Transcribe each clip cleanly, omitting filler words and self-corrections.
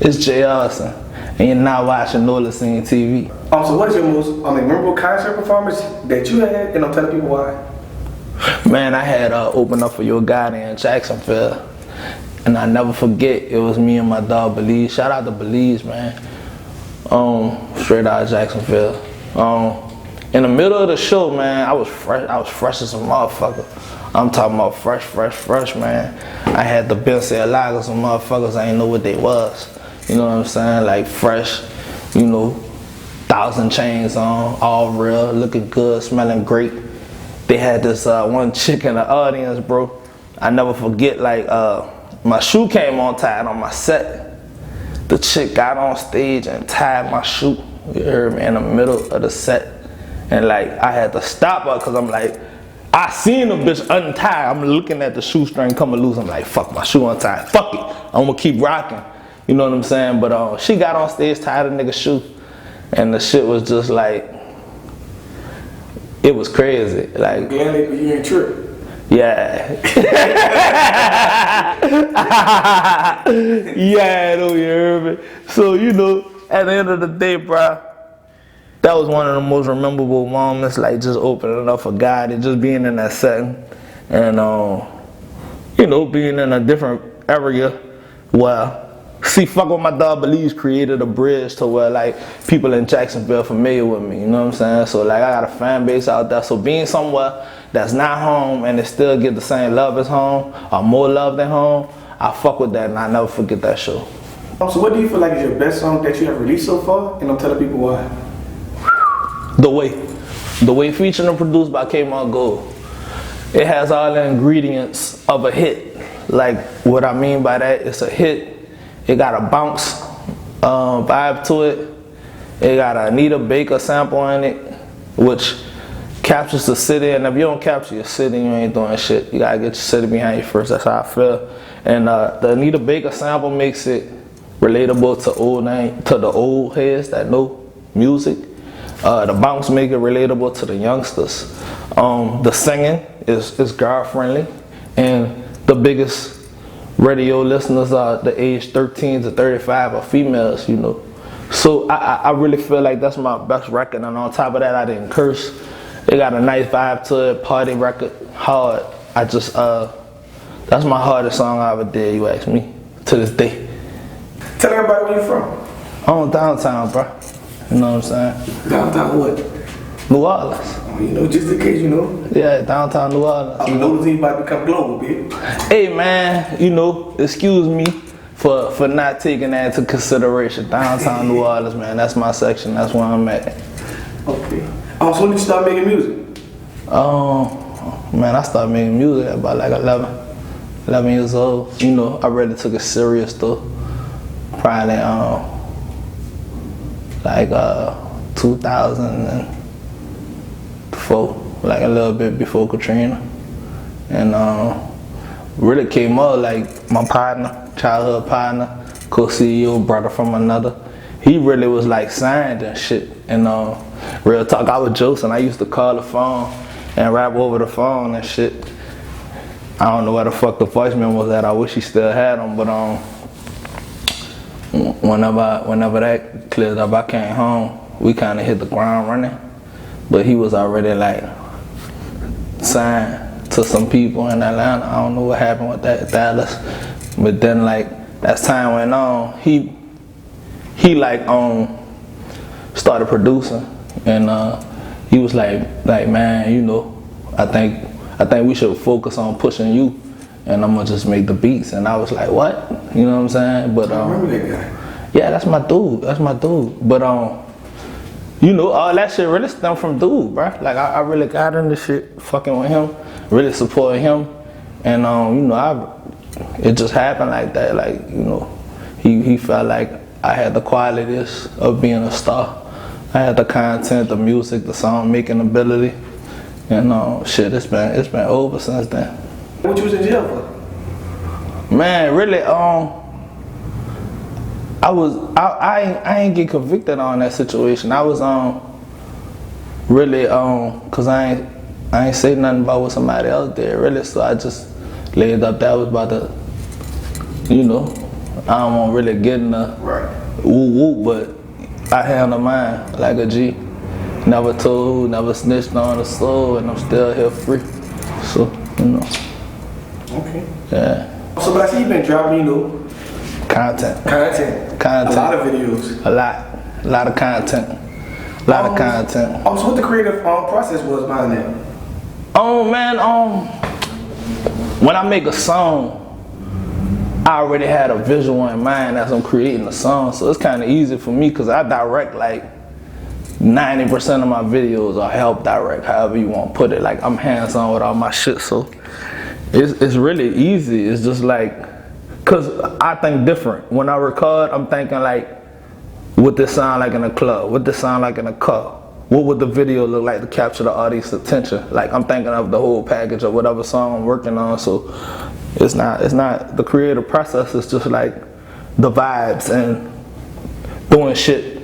It's JayArson, and you're not watching Nolazine TV. So what is your most memorable concert performance that you had, and I'm telling people why? Man, I had opened up for your guy in Jacksonville, and I never forget, it was me and my dog Belize. Shout out to Belize, man. Straight out of Jacksonville. In the middle of the show, man, I was fresh as a motherfucker. I'm talking about fresh, man. I had the Balenciagas, some motherfuckers, I didn't know what they was. You know what I'm saying? Like fresh, you know, 1,000 chains on, all real, looking good, smelling great. They had this one chick in the audience, bro. I never forget, like, my shoe came on tied on my set. The chick got on stage and tied my shoe, you heard me, in the middle of the set. And like, I had to stop her, cause I'm like, I seen the bitch untie. I'm looking at the shoestring coming loose. I'm like, fuck, my shoe untied. Fuck it, I'm gonna keep rocking. You know what I'm saying? But she got on stage, tied a nigga's shoe. And the shit was just like, it was crazy. Like, Glad you ain't trip. yeah. Yeah, though, you heard me? So, you know, at the end of the day, bro, that was one of the most memorable moments, like just opening up for God and just being in that setting. And, you know, being in a different area where, see, fuck with my dog Belize created a bridge to where like people in Jacksonville familiar with me, you know what I'm saying? So like I got a fan base out there. So being somewhere that's not home and it still get the same love as home or more love than home, I fuck with that and I never forget that show. So what do you feel like is your best song that you have released so far? And I'm telling people why. The Way featured and produced by K-Mon Gold. It has all the ingredients of a hit. Like what I mean by that, it's a hit. It got a bounce vibe to it. It got a Anita Baker sample in it, which captures the city. And if you don't capture your city, you ain't doing shit. You gotta get your city behind you first. That's how I feel. And the Anita Baker sample makes it relatable to the old heads that know music. The bounce make it relatable to the youngsters. The singing is girl friendly, and the biggest radio listeners are the age 13 to 35 are females, you know. So I really feel like that's my best record, and on top of that, I didn't curse. It got a nice vibe to it, party record, hard. I just, that's my hardest song I ever did, you ask me, to this day. Tell everybody where you from. I'm downtown, bro. You know what I'm saying? Downtown what? New Orleans. Oh, you know, just in case, you know. Yeah, downtown New Orleans. You know, Nolazine about to become global, bitch. Hey man, you know, excuse me for not taking that into consideration. Downtown New Orleans, man, that's my section. That's where I'm at. Okay. So when did you start making music? Man, I started making music at about like 11 years old. You know, I really took it serious though. Probably like 2004, like a little bit before Katrina. And really came up like my partner, childhood partner, co-CEO, brother from another. He really was like signed and shit. And real talk, I was joking. I used to call the phone and rap over the phone and shit. I don't know where the fuck the voicemail was at. I wish he still had them, but whenever that cleared up, I came home. We kind of hit the ground running, but he was already like signed to some people in Atlanta. I don't know what happened with that, Dallas. But then like as time went on, he like started producing, and he was like man, you know, I think we should focus on pushing you, and I'm gonna just make the beats. And I was like, what? You know what I'm saying? But I remember that guy. Yeah, that's my dude. But you know, all that shit really stemmed from dude, bro. Like I really got into shit fucking with him, really supporting him, and you know, it just happened like that. Like, you know, he felt like I had the qualities of being a star. I had the content, the music, the song making ability, and shit. It's been over since then. What you was in jail for? Man, really, I ain't get convicted on that situation. I was really cause I ain't say nothing about what somebody else did really, so I just laid up that I was about to, you know, I don't want really get in the woo woo, but I handle mine like a G. Never told, never snitched on the soul, and I'm still here free. So, you know. Okay. Yeah. So, but I see you've been dropping, Content. A lot of videos. A lot of content. A lot of content. So what the creative process was behind that? When I make a song, I already had a visual in mind as I'm creating the song, so it's kind of easy for me because I direct like 90% of my videos, or help direct, however you want to put it. Like I'm hands-on with all my shit, so it's really easy. It's just like, cause I think different. When I record, I'm thinking like, what this sound like in a club? What this sound like in a car? What would the video look like to capture the audience attention? Like I'm thinking of the whole package of whatever song I'm working on. So it's not the creative process. It's just like the vibes and doing shit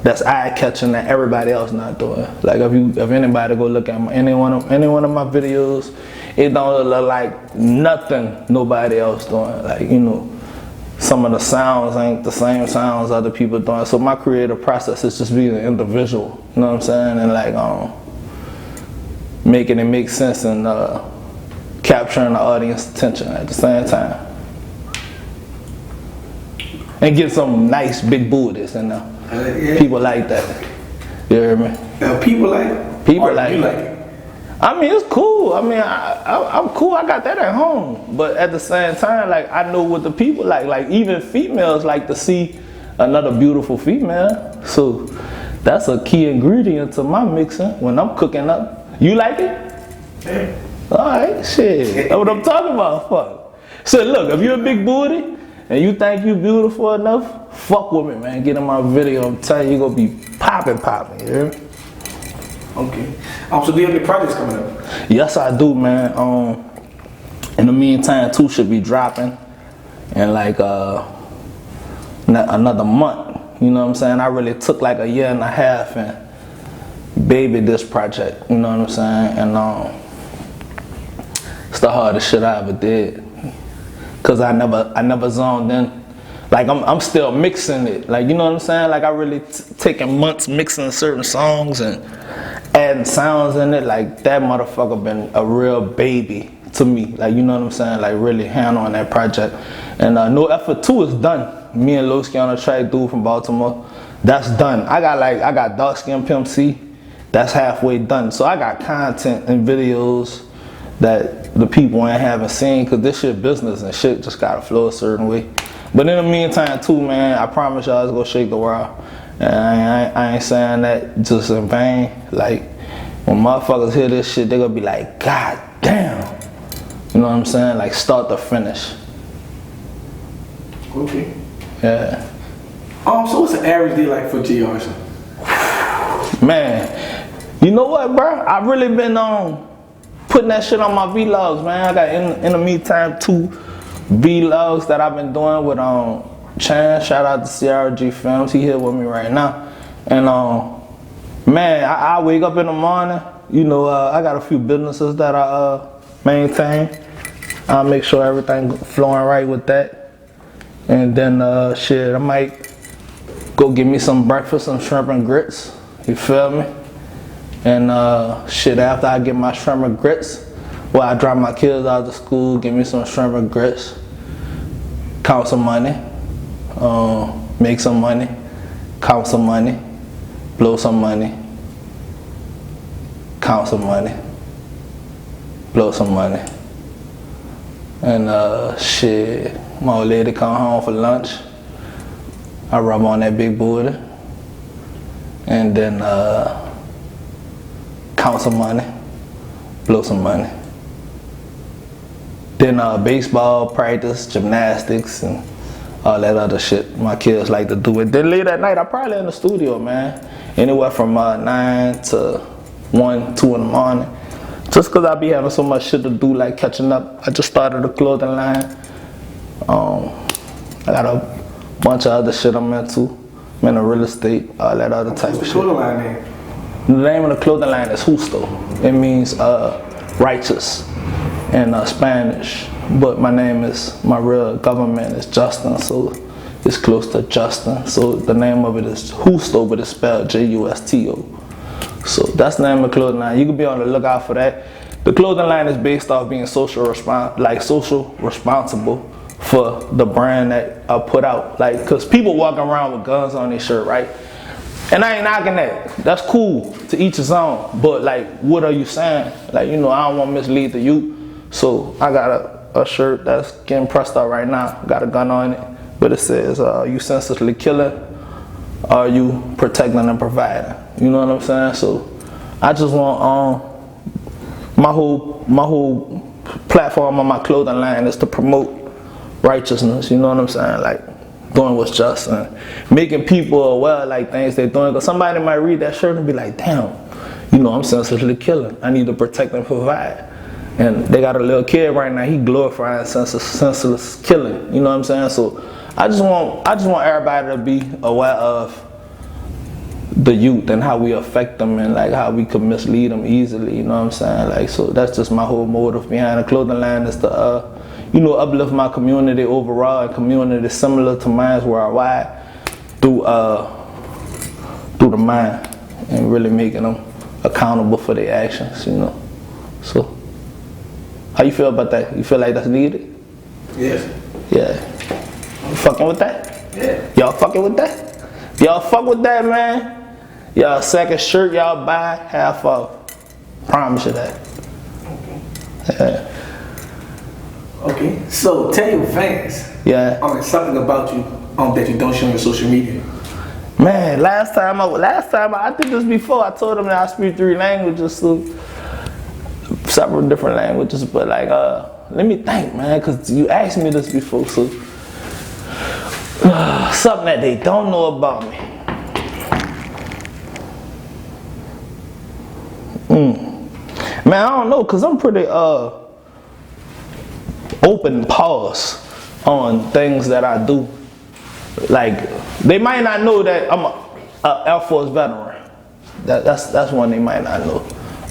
that's eye-catching that everybody else not doing. Like if anybody go look at any one of my videos, it don't look like nothing nobody else doing. Like, you know, some of the sounds ain't the same sounds other people doing. So my creative process is just being an individual, you know what I'm saying? And like making it make sense and capturing the audience attention at the same time. And get some nice big booties in there. Yeah. People like that. You hear me? People like it? People like you it. Like it? I mean, it's cool. I mean, I'm cool. I got that at home. But at the same time, like, I know what the people like. Like, even females like to see another beautiful female. So that's a key ingredient to my mixing when I'm cooking up. You like it? Yeah. All right, shit. That's what I'm talking about. Fuck. So look, if you're a big booty and you think you beautiful enough, fuck with me, man. Get in my video. I'm telling you, you're gonna be popping, you hear me? Okay. So do you have any projects coming up? Yes, I do, man. In the meantime, 2 should be dropping in like another month. You know what I'm saying? I really took like a year and a half and babied this project. You know what I'm saying? And it's the hardest shit I ever did. Cause I never zoned in. Like I'm still mixing it. Like, you know what I'm saying? Like I really taking months mixing certain songs and adding sounds in it. Like that motherfucker been a real baby to me. Like, you know what I'm saying? Like really handling that project. And No Effort 2 is done. Me and Lowski on a track, dude from Baltimore. That's done. I got Dark Skin Pimp C. That's halfway done. So I got content and videos that the people haven't seen, cause this shit business and shit just gotta flow a certain way. But in the meantime too, man, I promise y'all it's gonna shake the world. And I ain't saying that just in vain. Like when motherfuckers hear this shit, they gonna be like, God damn. You know what I'm saying? Like start to finish. Okay. Yeah. So what's an average day like for JayArson? Man, you know what, bro? I've really been putting that shit on my vlogs, man. I got in the meantime 2 vlogs that I've been doing with Chan. Shout out to CRG Films. He here with me right now. And man, I wake up in the morning. You know, I got a few businesses that I maintain. I'll make sure everything flowing right with that. And then shit, I might go get me some breakfast, some shrimp and grits. You feel me? And shit, after I get my shrimp and grits, well, I drop my kids out to school, give me some shrimp and grits, count some money, make some money, count some money, blow some money, count some money, blow some money. And shit, my old lady come home for lunch. I rub on that big booty. And then count some money, blow some money. Then baseball practice, gymnastics, and all that other shit my kids like to do. And then late at night, I probably in the studio, man. Anywhere from 9 to 1, 2 in the morning. Just cause I be having so much shit to do, like catching up. I just started a clothing line. I got a bunch of other shit I'm into. I'm into real estate, all that other type of shit. What's the clothing line name? The name of the clothing line is Justo. It means righteous. and Spanish. But my real government is Justin, so it's close to Justin. So the name of it is Justo, but it's spelled Justo. So that's the name of the clothing line. You can be on the lookout for that. The clothing line is based off being social responsible for the brand that I put out. Like, cause people walking around with guns on their shirt, right? And I ain't knocking that. That's cool, to each his own. But like, what are you saying? Like, I don't want to mislead the youth. So I got a shirt that's getting pressed out right now. Got a gun on it, but it says, "You senselessly killing, are you protecting and providing?" You know what I'm saying? So I just want my whole platform on my clothing line is to promote righteousness. You know what I'm saying? Like, doing what's just and making people aware like things they're doing. Cause somebody might read that shirt and be like, "Damn, I'm senselessly killing. I need to protect and provide." And they got a little kid right now. He glorifying senseless killing. You know what I'm saying? So I just want everybody to be aware of the youth and how we affect them and like how we could mislead them easily. You know what I'm saying? Like, so that's just my whole motive behind the clothing line is to uplift my community overall and community similar to mine worldwide through the mind and really making them accountable for their actions. So. How you feel about that? You feel like that's needed? Yes. Yeah. You fucking with that? Yeah. Y'all fucking with that? Y'all fuck with that, man? Y'all second shirt y'all buy, half off. Promise you that. Yeah. Okay. So tell your fans. Yeah. Something about you that you don't show on your social media. Man, last time I did this before. I told them that I speak 3 languages, so several different languages, but like let me think, man, because you asked me this before. So something that they don't know about me. Man, I don't know, because I'm pretty open pause on things that I do. Like, they might not know that I'm a Air Force veteran. That's one they might not know.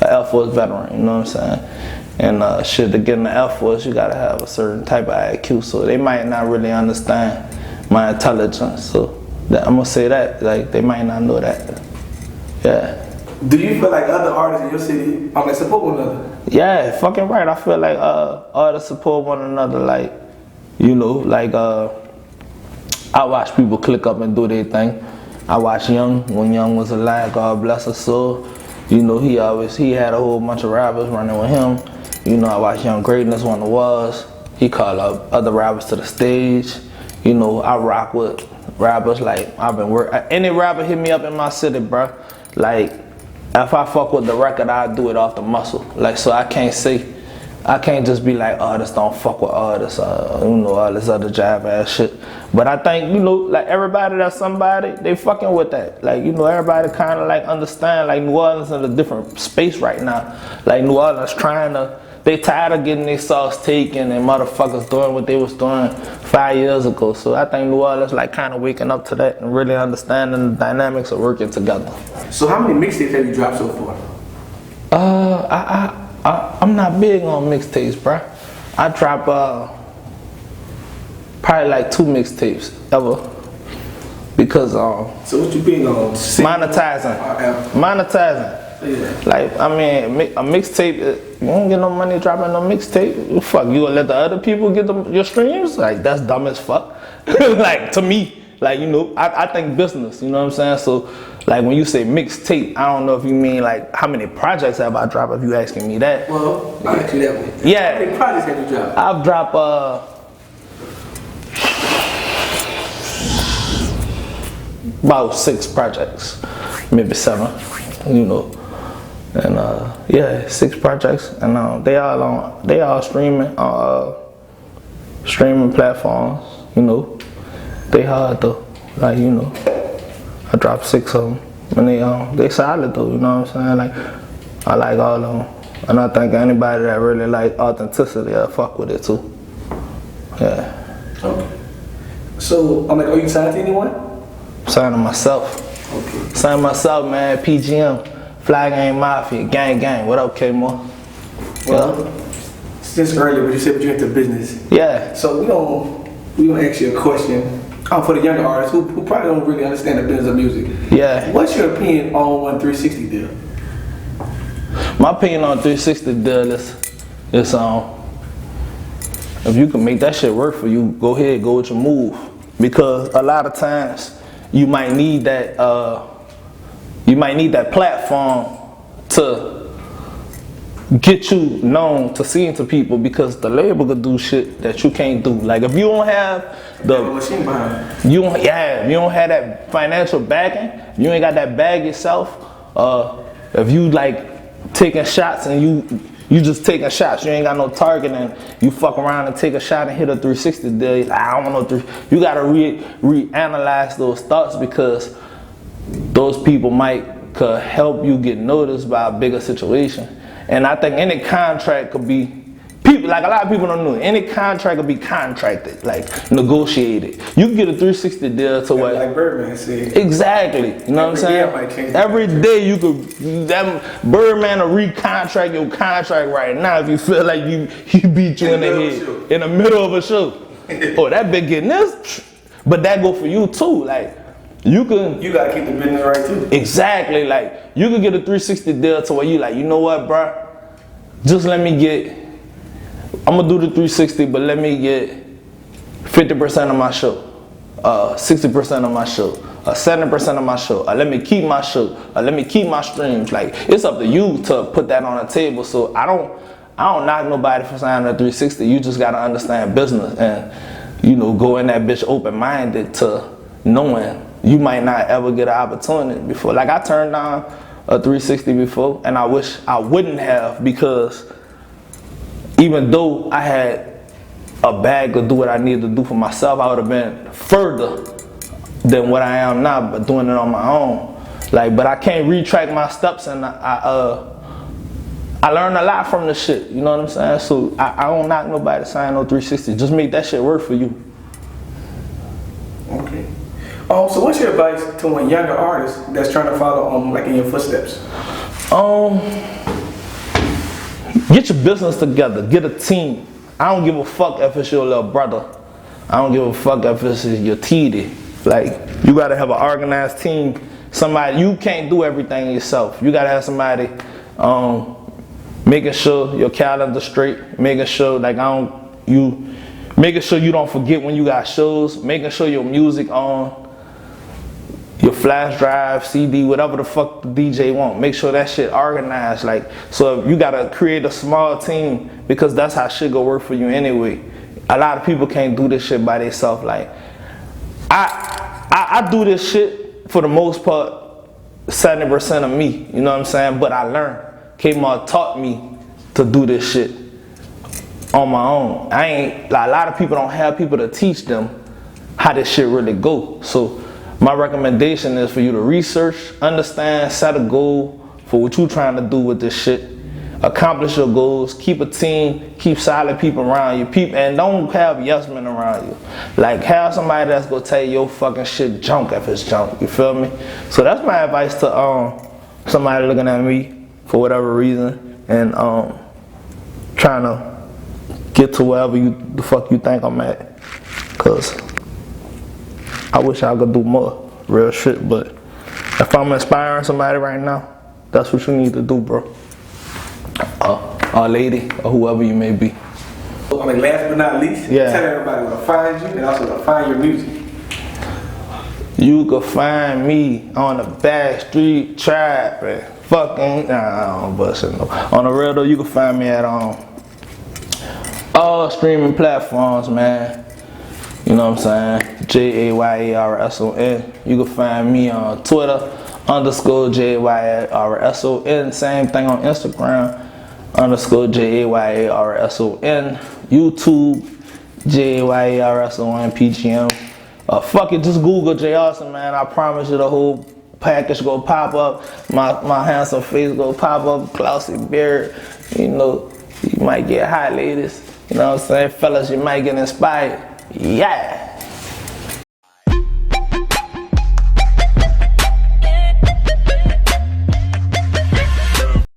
An Air Force veteran, you know what I'm saying? And to get in the Air Force, you gotta have a certain type of IQ, so they might not really understand my intelligence. So I'm gonna say that, like, they might not know that. Yeah. Do you feel like other artists in your city support one another? Yeah, fucking right. I feel like artists support one another, like, I watch people click up and do their thing. I watched Young when Young was alive, God bless his soul. He had a whole bunch of rappers running with him. I watched Young Greatness on the walls. He called up other rappers to the stage. I rock with rappers like any rapper hit me up in my city, bro. Like, if I fuck with the record, I do it off the muscle. Like, so I can't just be like, artists don't fuck with artists, all this other jive ass shit. But I think, like, everybody that's somebody, they fucking with that. Like, everybody kind of like understand, like, New Orleans in a different space right now. Like, New Orleans they tired of getting their sauce taken and motherfuckers doing what they was doing 5 years ago. So I think New Orleans like kind of waking up to that and really understanding the dynamics of working together. So how many mixtapes have you dropped so far? I'm not big on mixtapes, bruh. I drop probably like 2 mixtapes ever. Because so what you big on? Monetizing. Yeah. Like, a mixtape, you don't get no money dropping no mixtape. Fuck, you gonna let the other people get your streams? Like, that's dumb as fuck. Like, to me, like, I think business, you know what I'm saying? So, like, when you say mixtape, I don't know if you mean, like, how many projects have I dropped, if you asking me that. Well, I'll ask you that one. Yeah. How many projects have you dropped? I've dropped, about 6 projects, maybe 7, And 6 projects, and they all streaming streaming platforms. They hard though, like, I dropped 6 of them, and they solid though. You know what I'm saying? Like, I like all of them, and I think anybody that really like authenticity, will fuck with it too. Yeah. Okay. So, are you signed to anyone? Signing myself. Okay. Signing myself, man. PGM. Fly Gang Mafia, gang, what up, K-Mo? Well, since earlier when you said you're into business. Yeah. So we gonna ask you a question. For the younger artists who probably don't really understand the business of music. Yeah. What's your opinion on one 360 deal? My opinion on 360 deal is if you can make that shit work for you, go ahead, go with your move. Because a lot of times you might need that platform to get you known to seeing to people, because the label could do shit that you can't do. Like if you don't have machine behind if you don't have that financial backing, you ain't got that bag yourself. If you like taking shots and you just taking shots, you ain't got no target, and you fuck around and take a shot and hit a 360 deal, like, I don't want no you gotta reanalyze those thoughts, because those people could help you get noticed by a bigger situation. And I think any contract could be, like a lot of people don't know, any contract could be contracted, like negotiated. You can get a 360 deal to what? Like Birdman said. Exactly. You know what I'm saying? Every day you could, that Birdman will recontract your contract right now if you feel like he beat you in the head in the middle of a show. Oh, that big getting this, but that go for you too. Like you gotta keep the business right too. Exactly. Like you could get a 360 deal to where you like, you know what, bruh? Just let me get. I'm gonna do the 360, but let me get 50% of my show, 60% of my show, 70% of my show. Let me keep my show. Let me keep my streams. Like it's up to you to put that on the table. So I don't knock nobody for signing a 360. You just gotta understand business and go in that bitch open-minded to knowing you might not ever get an opportunity before. Like I turned down a 360 before, and I wish I wouldn't have, because even though I had a bag to do what I needed to do for myself, I would have been further than what I am now, but doing it on my own. Like, but I can't retrack my steps, and I learned a lot from the shit. You know what I'm saying? So I don't knock nobody sign no 360. Just make that shit work for you. Okay. So what's your advice to a younger artist that's trying to follow like in your footsteps? Get your business together. Get a team. I don't give a fuck if it's your little brother. I don't give a fuck if it's your TD. Like, you gotta have an organized team. Somebody, you can't do everything yourself. You gotta have somebody making sure your calendar's straight, making sure making sure you don't forget when you got shows, making sure your music on your flash drive, CD, whatever the fuck the DJ want. Make sure that shit organized. Like, so you gotta create a small team, because that's how shit go work for you anyway. A lot of people can't do this shit by themselves. Like, I do this shit for the most part, 70% of me. You know what I'm saying? But I learned. Kmart taught me to do this shit on my own. A lot of people don't have people to teach them how this shit really go. So my recommendation is for you to research, understand, set a goal for what you're trying to do with this shit. Accomplish your goals, keep a team, keep solid people around you, and don't have yes men around you. Like, have somebody that's gonna tell you your fucking shit junk if it's junk, you feel me? So that's my advice to somebody looking at me for whatever reason and trying to get to wherever the fuck you think I'm at. Cause I wish I could do more real shit, but if I'm inspiring somebody right now, that's what you need to do, bro. Or lady, or whoever you may be. Last but not least, tell everybody where to find you and also where to find your music. You can find me on the back street trapping, fucking, I don't bust it no. On the real though, you can find me at all streaming platforms, man. You know what I'm saying? JayArson. You can find me on Twitter, _JayArson. Same thing on Instagram, _JayArson. YouTube, JayArson PGM. Fuck it, just Google JayArson, man. I promise you the whole package go pop up. My handsome face go pop up, glossy beard. You might get hot ladies. You know what I'm saying? Fellas, you might get inspired. Yeah.